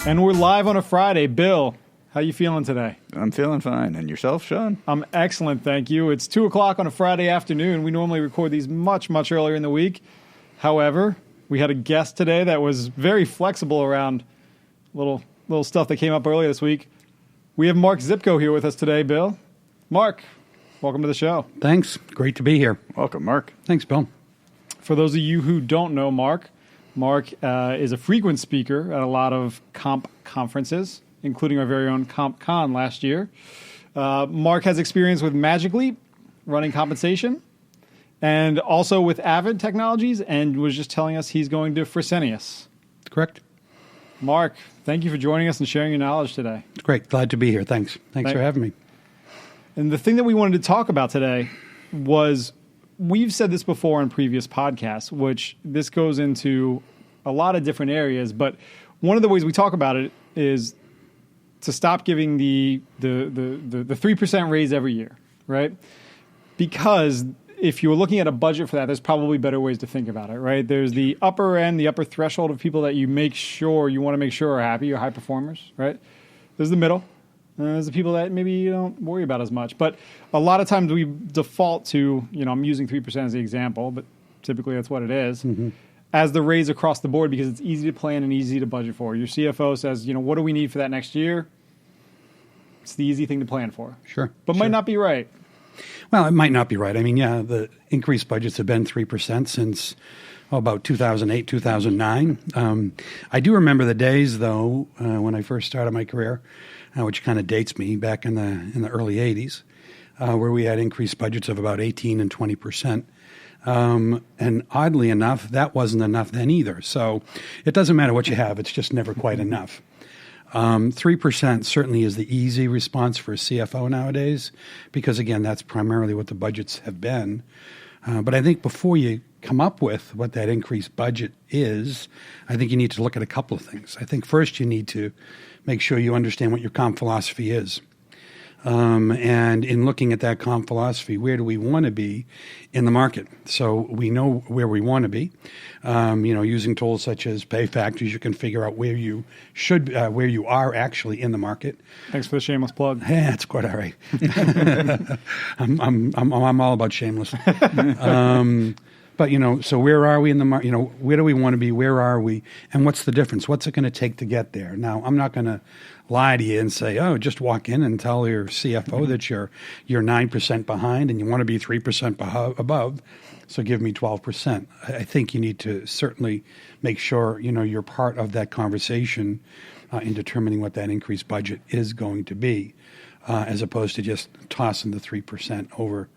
And we're live on a Friday. Bill, how you feeling today? I'm feeling fine. And yourself, Sean? I'm excellent, thank you. It's 2 o'clock on a Friday afternoon. We normally record these much, much earlier in the week. However, we had a guest today that was very flexible around little stuff that came up earlier this week. We have Mark Zipko here with us today, Bill. Mark, welcome to the show. Thanks. Great to be here. Welcome, Mark. Thanks, Bill. For those of you who don't know Mark is a frequent speaker at a lot of comp conferences, including our very own CompCon last year. Mark has experience with Magic Leap, running compensation, and also with Avid Technologies, and was just telling us he's going to Fresenius. Correct. Mark, thank you for joining us and sharing your knowledge today. It's great. Glad to be here. Thanks for having me. And the thing that we wanted to talk about today was, we've said this before in previous podcasts, which this goes into a lot of different areas, but one of the ways we talk about it is to stop giving the 3% raise every year, right? Because if you're looking at a budget for that, there's probably better ways to think about it, right? There's the upper end, the upper threshold of people that you want to make sure are happy, your high performers, right? There's the middle. There's the people that maybe you don't worry about as much. But a lot of times we default to, I'm using 3% as the example, but typically that's what it is, as the raise across the board because it's easy to plan and easy to budget for. Your CFO says, what do we need for that next year? It's the easy thing to plan for. Sure. But might not be right. Well, it might not be right. I mean, the increased budgets have been 3% since about 2008, 2009. I do remember the days, though, when I first started my career, which kind of dates me back in the early 80s, where we had increased budgets of about 18 and 20%. And oddly enough, that wasn't enough then either. So it doesn't matter what you have. It's just never quite enough. 3% certainly is the easy response for a CFO nowadays because, again, that's primarily what the budgets have been. But I think before you come up with what that increased budget is, I think you need to look at a couple of things. I think first you need to make sure you understand what your comp philosophy is. And in looking at that comp philosophy, where do we want to be in the market? So we know where we want to be. Using tools such as Pay Factors, you can figure out where you are actually in the market. Thanks for the shameless plug. Yeah, it's quite all right. I'm all about shameless. But, so where are we in the market? Where do we want to be? Where are we? And what's the difference? What's it going to take to get there? Now, I'm not going to lie to you and say, just walk in and tell your CFO that you're 9% behind and you want to be 3% above, so give me 12%. I think you need to certainly make sure, you're part of that conversation in determining what that increased budget is going to be, as opposed to just tossing the 3% over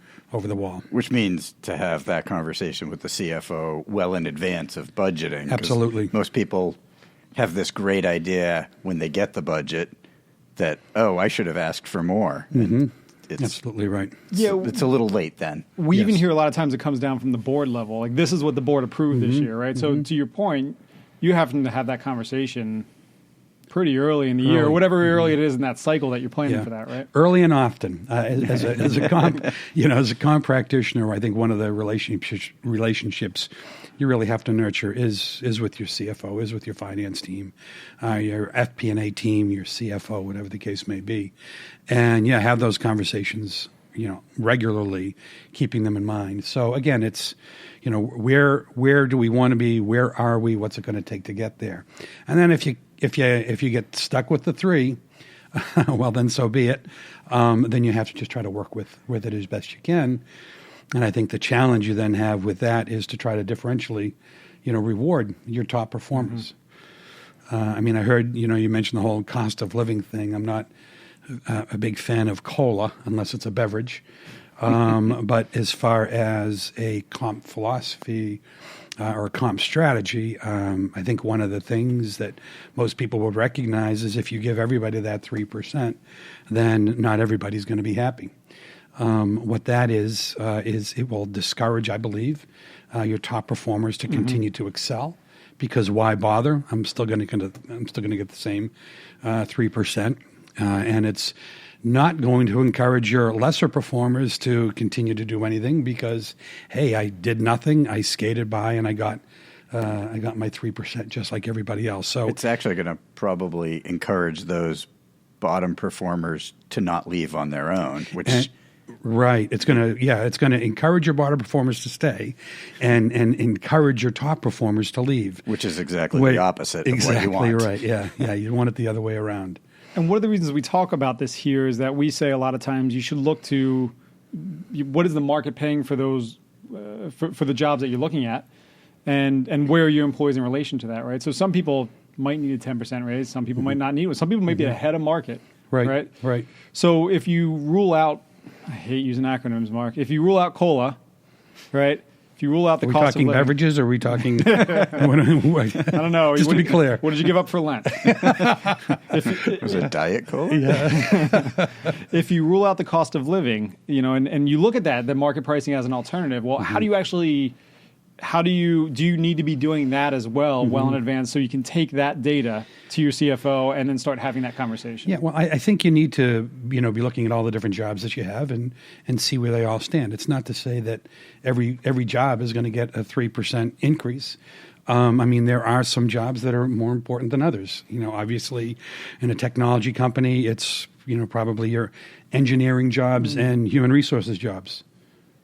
the wall. Which means to have that conversation with the CFO well in advance of budgeting. Absolutely. Most people have this great idea when they get the budget that, I should have asked for more. Mm-hmm. It's absolutely right. It's a little late then. We even hear a lot of times it comes down from the board level. Like, this is what the board approved this year, right? So to your point, you have to have that conversation pretty early in the year, or whatever early it is in that cycle that you're planning for that, right? Early and often. As a comp, as a comp practitioner, I think one of the relationships you really have to nurture is with your CFO, is with your finance team, your FP&A team, your CFO, whatever the case may be, and have those conversations, regularly, keeping them in mind. So again, it's where do we want to be? Where are we? What's it going to take to get there? And then if you get stuck with the 3, well, then so be it. Then you have to just try to work with it as best you can. And I think the challenge you then have with that is to try to differentially, reward your top performers. I heard, you mentioned the whole cost of living thing. I'm not a big fan of cola unless it's a beverage. But as far as a comp philosophy or a comp strategy, I think one of the things that most people would recognize is if you give everybody that 3%, then not everybody's going to be happy. What that is it will discourage, I believe, your top performers to continue to excel, because why bother? I'm still going to get the same 3%, and it's not going to encourage your lesser performers to continue to do anything because, hey, I did nothing, I skated by, and I got I got my 3% just like everybody else. So It's actually going to probably encourage those bottom performers to not leave on their own, which right, it's going to encourage your bottom performers to stay, and encourage your top performers to leave. which is exactly the opposite Exactly of what you want. right. Yeah. You want it the other way around. And one of the reasons we talk about this here is that we say a lot of times you should look to what is the market paying for those for the jobs that you're looking at, and where are your employees in relation to that, right? So some people might need a 10% raise, some people might not need it. Some people might be ahead of market, right? Right. So if you rule out, I hate using acronyms, Mark. If you rule out COLA, right? If you rule out the Are we cost talking of living, beverages, or are we talking? I don't know. Just to be clear. What did you give up for Lent? Was it Diet Coke? If you rule out the cost of living, and you look at that, the market pricing as an alternative, well, how do you need to be doing that as well, well in advance, so you can take that data to your CFO and then start having that conversation? Yeah, well, I think you need to, be looking at all the different jobs that you have and see where they all stand. It's not to say that every job is going to get a 3% increase. There are some jobs that are more important than others. Obviously, in a technology company, it's probably your engineering jobs and human resources jobs.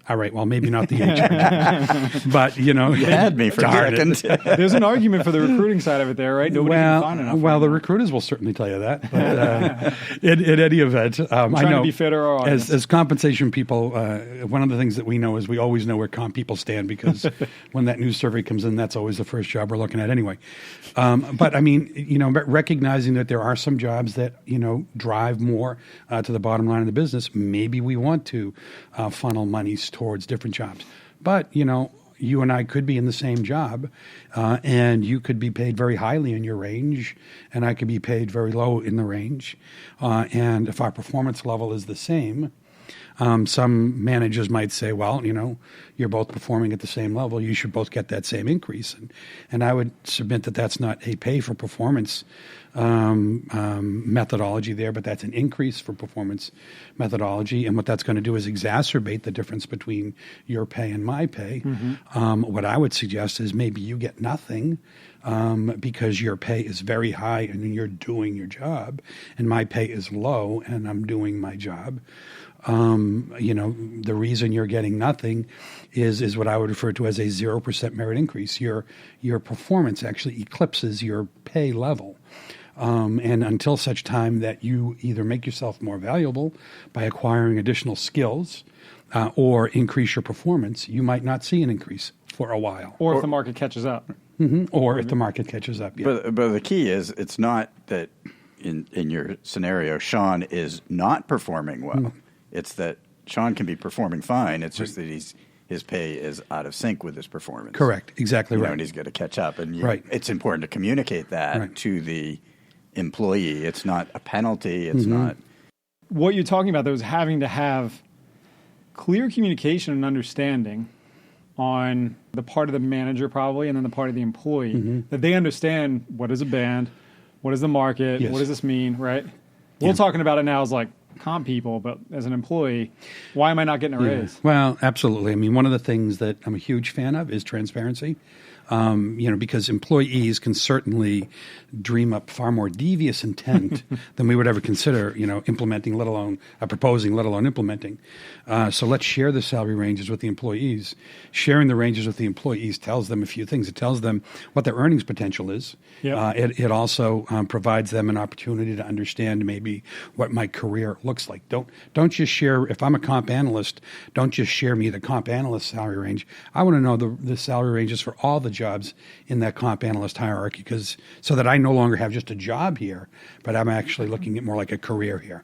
All right, well, maybe not the HR, but You had me for a Darn second. There's an argument for the recruiting side of it there, right? Nobody can find enough. Well, right the now. recruiters will certainly tell you that. But in any event, I trying to know be fair to our audience. as compensation people, one of the things that we know is we always know where comp people stand, because when that news survey comes in, that's always the first job we're looking at anyway. But recognizing that there are some jobs that drive more to the bottom line of the business, maybe we want to funnel monies towards different jobs. But you and I could be in the same job, and you could be paid very highly in your range, and I could be paid very low in the range. And if our performance level is the same, some managers might say, well, you're both performing at the same level, you should both get that same increase. And I would submit that that's not a pay for performance methodology there, but that's an increase for performance methodology. And what that's going to do is exacerbate the difference between your pay and my pay. What I would suggest is maybe you get nothing because your pay is very high and you're doing your job, and my pay is low and I'm doing my job. The reason you're getting nothing is what I would refer to as a 0% merit increase. Your performance actually eclipses your pay level. And until such time that you either make yourself more valuable by acquiring additional skills or increase your performance, you might not see an increase for a while. Or if the market catches up. Or if the market catches up. Yeah. But the key is, it's not that in your scenario, Sean is not performing well. It's that Sean can be performing fine. It's just that his pay is out of sync with his performance. Correct. Exactly right. And he's got to catch up. And Right. it's important to communicate that to the employee. It's not a penalty. It's not. What you're talking about, though, is having to have clear communication and understanding on the part of the manager, probably, and then the part of the employee, that they understand what is a band, what is the market, Yes. what does this mean, right? We're talking about it now as like comp people, but as an employee, why am I not getting a raise? Well, absolutely. One of the things that I'm a huge fan of is transparency. Because employees can certainly dream up far more devious intent than we would ever consider, implementing, let alone proposing, let alone implementing. So let's share the salary ranges with the employees. Sharing the ranges with the employees tells them a few things. It tells them what their earnings potential is. Yep. It also provides them an opportunity to understand maybe what my career looks like. Don't just share, if I'm a comp analyst, don't just share me the comp analyst salary range. I want to know the salary ranges for all the jobs in that comp analyst hierarchy, so that I no longer have just a job here, but I'm actually looking at more like a career here.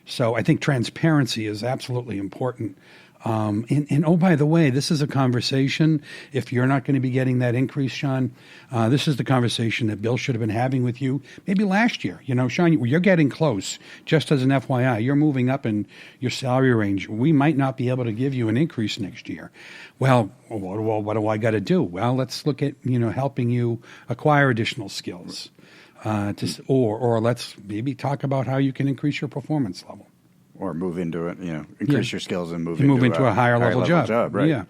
So I think transparency is absolutely important. And oh, by the way, this is a conversation. If you're not going to be getting that increase, Sean, this is the conversation that Bill should have been having with you maybe last year. Sean, you're getting close. Just as an FYI, you're moving up in your salary range. We might not be able to give you an increase next year. Well, what do I got to do? Well, let's look at helping you acquire additional skills, or let's maybe talk about how you can increase your performance level. Or move into it, increase your skills and move You into move into a higher level job. right? Yeah.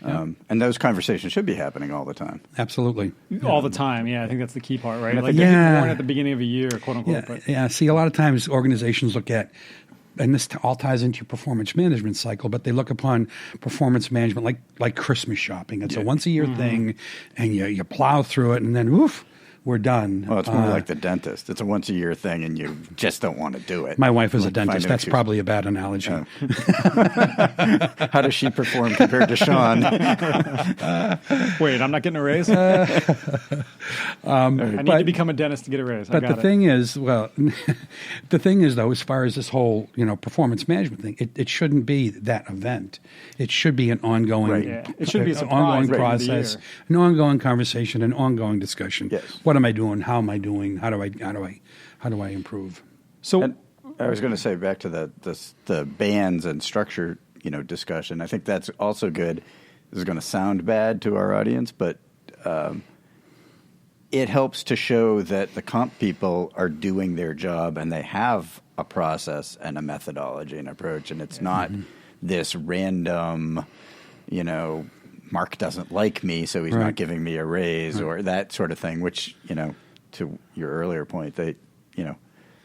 And those conversations should be happening all the time. Absolutely. All the time. Yeah, I think that's the key part, right? And I Like think- they're born at the beginning of a year, quote unquote. Yeah, But yeah. See, a lot of times organizations look at, and this all ties into your performance management cycle, but they look upon performance management like Christmas shopping. It's a once a year thing, and you plow through it, and then woof, we're done. Well, it's more like the dentist. It's a once a year thing, and you just don't want to do it. My wife is a Like, find dentist. an That's excuse. probably a bad analogy. Oh. How does she perform compared to Sean? wait, I'm not getting a raise? I need but- to become a dentist to get a raise. I But got the it. thing is, well, the thing is, though, as far as this whole performance management thing, it shouldn't be that event. It should be an ongoing, Right. Yeah. It should be a an surprise ongoing at the end of the process, year. an ongoing conversation, an ongoing discussion. Yes. What am I doing? How am I doing? How do I improve? So And I was going to say back to the bands and structure, discussion. I think that's also good. This is going to sound bad to our audience, but it helps to show that the comp people are doing their job and they have a process and a methodology and approach, and it's not this random, Mark doesn't like me, so he's Right. not giving me a raise or that sort of thing, which, to your earlier point, the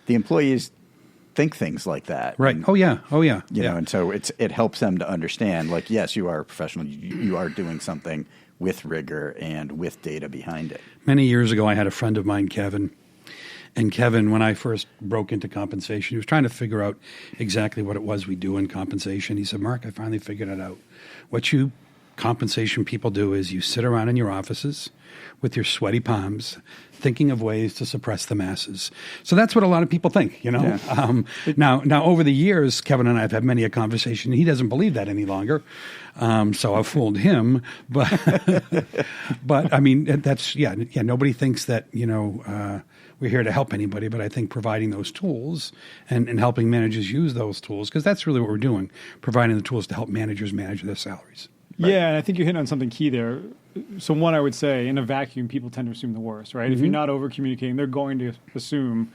employees think things like that. Right. And, Oh yeah. you know, and so it helps them to understand, like, yes, you are a professional. You are doing something with rigor and with data behind it. Many years ago, I had a friend of mine, Kevin. And Kevin, when I first broke into compensation, he was trying to figure out exactly what it was we do in compensation. He said, Mark, I finally figured it out. What you compensation people do is you sit around in your offices with your sweaty palms thinking of ways to suppress the masses. So that's what a lot of people think, Yeah. Now, over the years, Kevin and I have had many a conversation. He doesn't believe that any longer. So I've fooled him. But, but I mean, that's, nobody thinks that, we're here to help anybody, but I think providing those tools and helping managers use those tools, because that's really what we're doing, providing the tools to help managers manage their salaries. Yeah, and I think you're hitting on something key there. So one, I would say, in a vacuum, people tend to assume the worst, right? If you're not over communicating, they're going to assume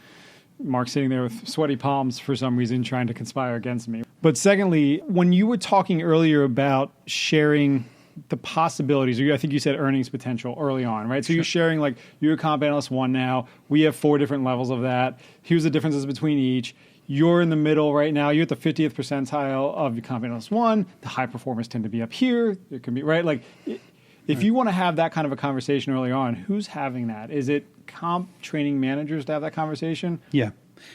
Mark's sitting there with sweaty palms for some reason trying to conspire against me. But secondly, when you were talking earlier about sharing the possibilities, or I think you said earnings potential early on, right? So you're sharing, like, you're a comp analyst 1 now. We have 4 different levels of that. Here's the differences between each. You're in the middle right now. You're at the 50th percentile of your comp analyst 1. The high performers tend to be up here. It can be, right? Like, if you want to have that kind of a conversation early on, who's having that? Is it comp training managers to have that conversation? Yeah.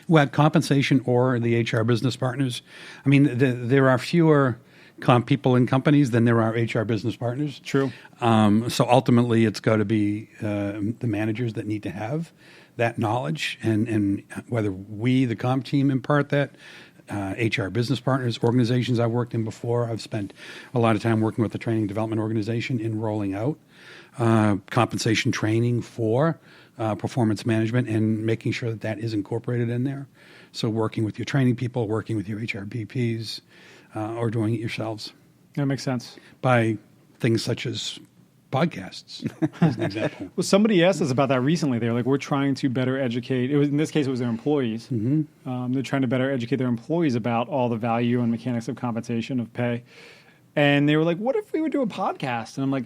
Well, compensation or the HR business partners. I mean, there are fewer comp people in companies than there are HR business partners. True. So ultimately, it's got to be the managers that need to have that knowledge, and whether we, the comp team, impart that. HR business partners, organizations I've worked in before. I've spent a lot of time working with the training development organization in rolling out compensation training for performance management and making sure that that is incorporated in there. So working with your training people, working with your HR BPs, or doing it yourselves That makes sense. by things such as podcasts, as an example. Well, somebody asked us about that recently. They were like, we're trying to better educate. It was, in this case, it was their employees. They're trying to better educate their employees about all the value and mechanics of compensation, of pay. And they were like, what if we would do a podcast? And I'm like,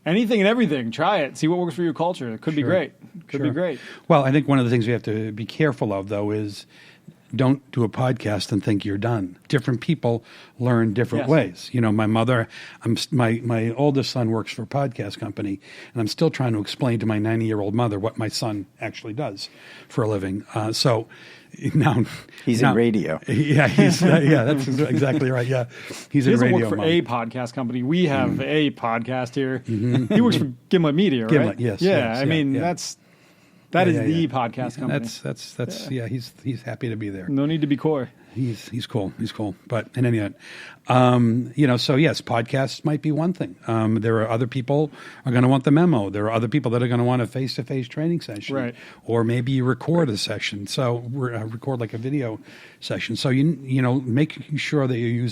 anything and everything. Try it. See what works for your culture. It could be Sure. great. Could be Sure. great. Well, I think one of the things we have to be careful of, though, is don't do a podcast and think you're done. Different people learn different Yes. ways. You know, my mother, my oldest son works for a podcast company, and I'm still trying to explain to my 90-year-old mother what my son actually does for a living. So now He's in radio. Yeah, that's exactly right. Yeah, he's He in doesn't radio. work for mode. a podcast company. We have a podcast here. He works for Gimlet Media, right? Gimlet, yes, Yeah, yes, I mean, yeah. that is Yeah, the yeah. podcast company. That's yeah. He's happy to be there. No need to be coy. He's cool. He's cool. But in any event, so yes, podcasts might be one thing. There are other people are going to want the memo. There are other people that are going to want a face-to-face training session, Right. Or maybe you record a session. So record like a video session. So making sure that you're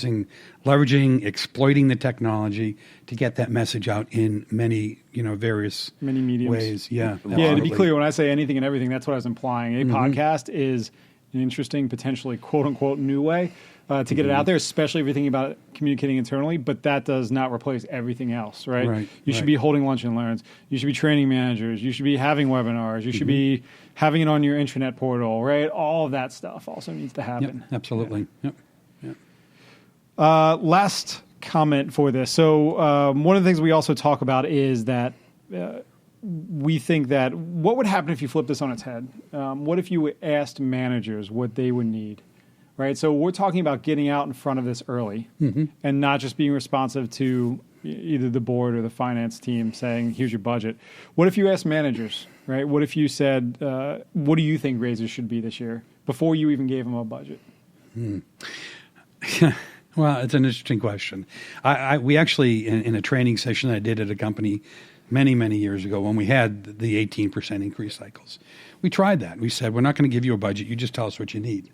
leveraging, exploiting the technology to get that message out in many various Many mediums. ways. Yeah. Yeah, to be absolutely. clear, when I say anything and everything, that's what I was implying. A podcast is an interesting, potentially quote-unquote new way to get it out there, especially if you're thinking about communicating internally. But that does not replace everything else, right? Right, You should right. be holding lunch and learns. You should be training managers. You should be having webinars. You should be having it on your intranet portal, right? All of that stuff also needs to Yep, happen. absolutely. Yep. Last comment for this. So one of the things we also talk about is that we think that what would happen if you flip this on its head? What if you asked managers what they would need? Right, so we're talking about getting out in front of this early and not just being responsive to either the board or the finance team saying, here's your budget. What if you asked managers, right? What if you said, what do you think raises should be this year before you even gave them a budget? Well, it's an interesting question. We actually, in a training session I did at a company many, many years ago when we had the 18% increase cycles, we tried that. We said, we're not going to give you a budget. You just tell us what you need.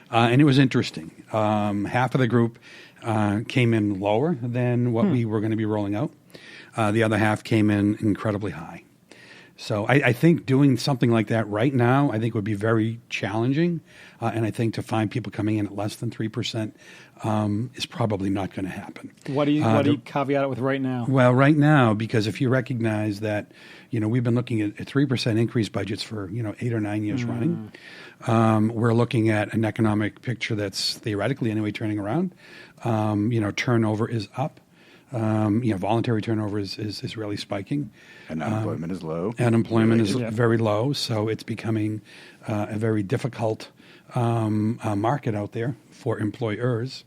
And it was interesting. Half of the group came in lower than what we were going to be rolling out. The other half came in incredibly high. So I think doing something like that right now, I think would be very challenging. And I think to find people coming in at less than 3% is probably not going to happen. What do you caveat it with right now? Well, right now, because if you recognize that, we've been looking at 3% increase budgets for, 8 or 9 years running. We're looking at an economic picture that's theoretically anyway turning around. Turnover is up. Voluntary turnover is really spiking. And unemployment is low. Unemployment is Yeah. very low, so it's becoming a very difficult market out there for employers.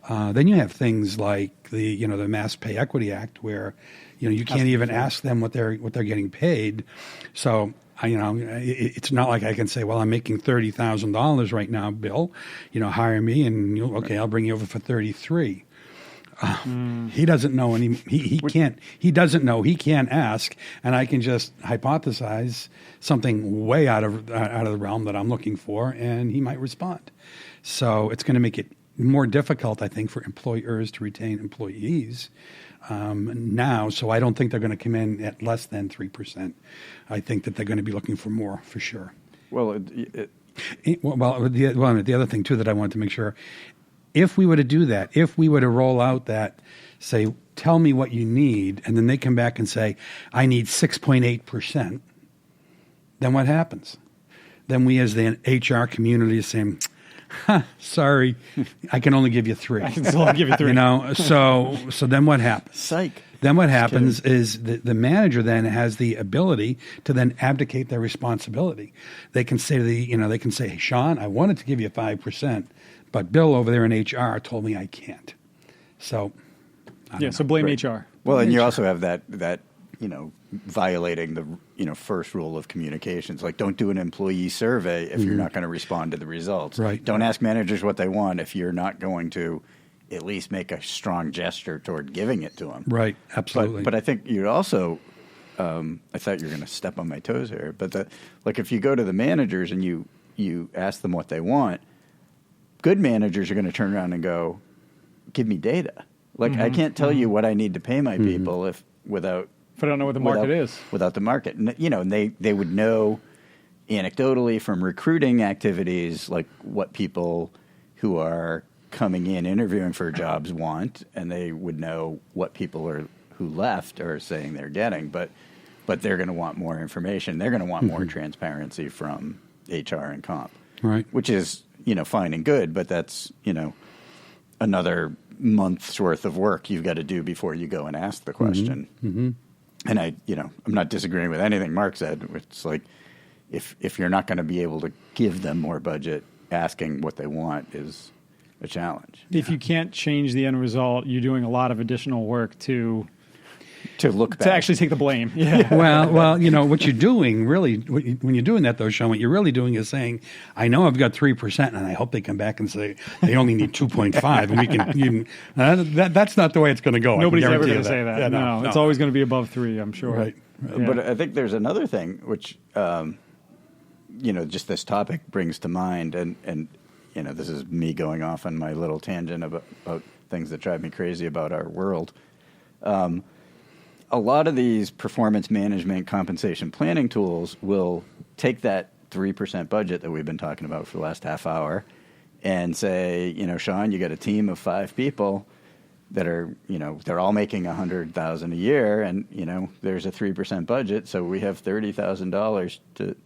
Then you have things like the Mass Pay Equity Act, where you can't even ask them what they're getting paid. So it's not like I can say, well, I'm making $30,000 right now, Bill. Hire me, and okay, I'll bring you over for 33. He doesn't know, and he can't. He doesn't know. He can't ask, and I can just hypothesize something way out of the realm that I'm looking for, and he might respond. So it's going to make it more difficult, I think, for employers to retain employees now. So I don't think they're going to come in at less than 3%. I think that they're going to be looking for more, for sure. Well, The other thing too that I wanted to make sure. If we were to do that, if we were to roll out that, say, tell me what you need, and then they come back and say, I need 6.8%, then what happens? Then we as the HR community is saying, sorry, I can only give you 3. I can still give you 3. So then what happens? psych. Then what happens is the manager then has the ability to then abdicate their responsibility. They can say hey, Sean, I wanted to give you 5%, but Bill over there in HR told me I can't. So, So blame Right. HR. Well, and you also have that violating the first rule of communications. Like, don't do an employee survey if you're not going to respond to the results. Right. Don't ask managers what they want if you're not going to at least make a strong gesture toward giving it to them. Right, absolutely. But I think you'd also, I thought you were going to step on my toes here, but if you go to the managers and you ask them what they want, good managers are going to turn around and go, give me data. Like, I can't tell you what I need to pay my people without If I don't know what the market is. Without the market. And, and they would know anecdotally from recruiting activities, like what people who are coming in interviewing for jobs want, and they would know what people who left are saying they're getting, but they're going to want more information. They're going to want more transparency from HR and comp, right. which is fine and good, but that's another month's worth of work you've got to do before you go and ask the question. And I'm not disagreeing with anything Mark said. It's like if you're not going to be able to give them more budget, asking what they want is a challenge. If you can't change the end result, you're doing a lot of additional work to look back. to actually take the blame. Yeah. Well, what you're doing really, when you're doing that though, Sean, what you're really doing is saying, I know I've got 3%, and I hope they come back and say they only need 2.5, and we can. That's not the way it's going to go. Nobody's ever going to say that. Yeah, no, it's always going to be above 3, I'm sure. Right. Yeah. But I think there's another thing which, just this topic brings to mind, and this is me going off on my little tangent about things that drive me crazy about our world. A lot of these performance management compensation planning tools will take that 3% budget that we've been talking about for the last half hour and say, Sean, you got a team of 5 people that are, they're all making $100,000 a year, and there's a 3% budget, so we have $30,000 to.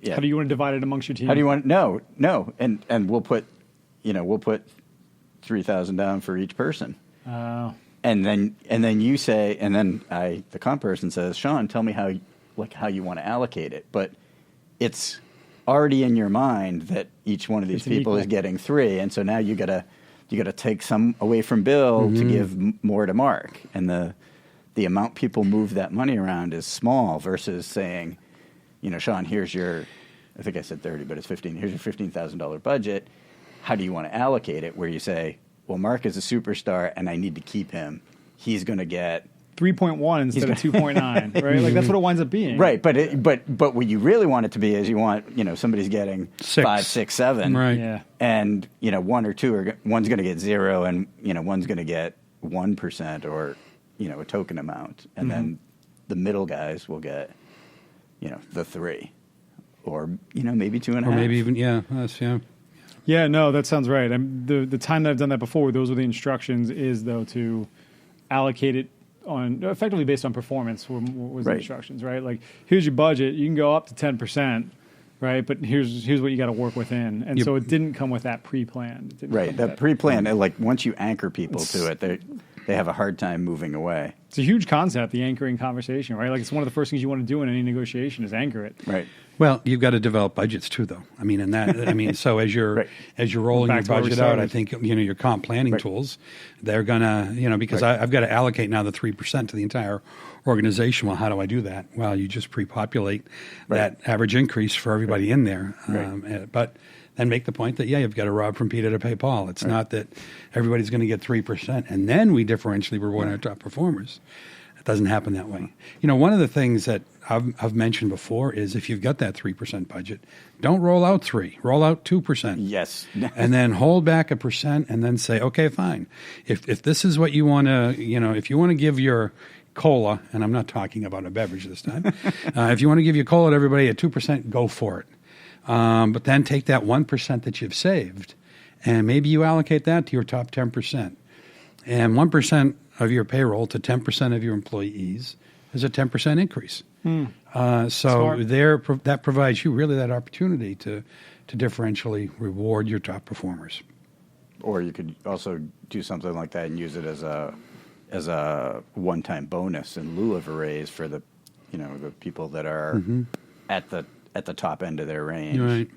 Yeah. How do you want to divide it amongst your team? How do you want? No, and we'll put $3,000 down for each person. Oh. And then you say, and then the comp person says, Sean, tell me how you want to allocate it. But it's already in your mind that each one of these people is getting 3, and so now you gotta take some away from Bill to give more to Mark, and the amount people move that money around is small versus saying, Sean, here's your, I think I said 30, but it's 15. Here's your $15,000 budget. How do you want to allocate it? Where you say, well, Mark is a superstar, and I need to keep him. He's going to get 3.1 instead of 2.9, right? Like that's what it winds up being, right? But what you really want it to be is you want somebody's getting 5, 6, 7, right? Yeah, and 1 or 2 one's going to get 0, and one's going to get 1% or a token amount, and then the middle guys will get the 3, or maybe 2.5, or maybe even Yeah, no, that sounds right. The time that I've done that before, those were the instructions, is though to allocate it on effectively based on performance. Was the instructions, right? Like, here's your budget. You can go up to 10%, right? But here's what you got to work within. And so it didn't come with that pre-planned. Right, that pre-planned. Like once you anchor people to it, they have a hard time moving away. It's a huge concept, the anchoring conversation, right? Like, it's one of the first things you want to do in any negotiation is anchor it. Right. Well, you've got to develop budgets too, though. So as you're rolling your budget out, I think your comp planning tools, they're gonna because I've got to allocate now the 3% to the entire organization. Well, how do I do that? Well, you just pre-populate that average increase for everybody in there, but then make the point that you've got to rob from Peter to pay Paul. It's not that everybody's going to get 3% and then we differentially reward our top performers. It doesn't happen that way. One of the things that I've mentioned before is if you've got that 3% budget, don't roll out 3, roll out 2%. Yes. And then hold back 1% and then say, okay, fine. If this is what you want to, if you want to give your cola, and I'm not talking about a beverage this time, if you want to give your cola to everybody at 2%, go for it. But then take that 1% that you've saved, and maybe you allocate that to your top 10%. And 1% of your payroll to 10% of your employees is a 10% increase. That provides you really that opportunity to differentially reward your top performers. Or you could also do something like that and use it as a one-time bonus in lieu of a raise for the people that are at the top end of their range. Right.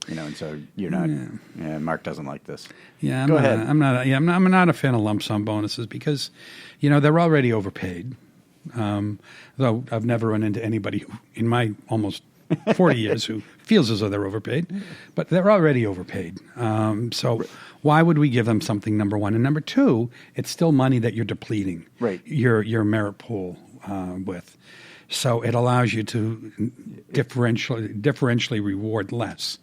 And so you're not. Yeah, Mark doesn't like this. Yeah, Go ahead. I'm not a fan of lump sum bonuses because, they're already overpaid. Though I've never run into anybody who, in my almost 40 years who feels as though they're overpaid, but they're already overpaid. So why would we give them something, number one? And number two, it's still money that you're depleting your merit pool with. So it allows you to differentially reward less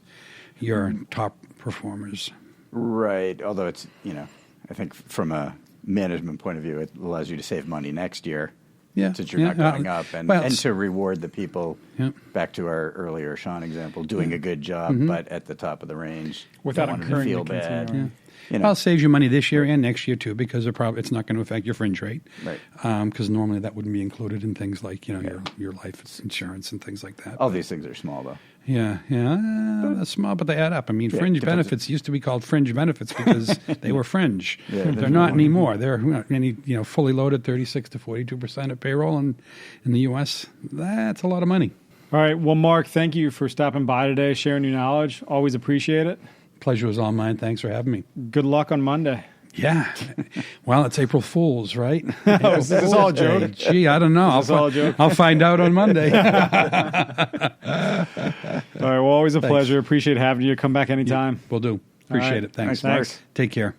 your top performers. Right. Although it's, I think from a management point of view, it allows you to save money next year. Yeah. Since you're not going up, and to reward the people, back to our earlier Sean example, doing a good job, but at the top of the range, without wanting incurring to feel the bad. continuing. Well, it saves you money this year and next year too, because it's not going to affect your fringe rate, right? Because normally that wouldn't be included in things like your life insurance and things like that. All these things are small, though. Yeah, that's small, but they add up. I mean, fringe benefits used to be called fringe benefits because they were fringe. They're not anymore. They're fully loaded 36 to 42% of payroll in the U.S. That's a lot of money. All right. Well, Mark, thank you for stopping by today, sharing your knowledge. Always appreciate it. Pleasure was all mine. Thanks for having me. Good luck on Monday. Yeah. Well, it's April Fool's, right? Is this all a joke? Gee, I don't know. I'll find out on Monday. All right. Well, always a pleasure. Appreciate having you. Come back anytime. Will do. Appreciate it. Thanks. Thanks. Take care.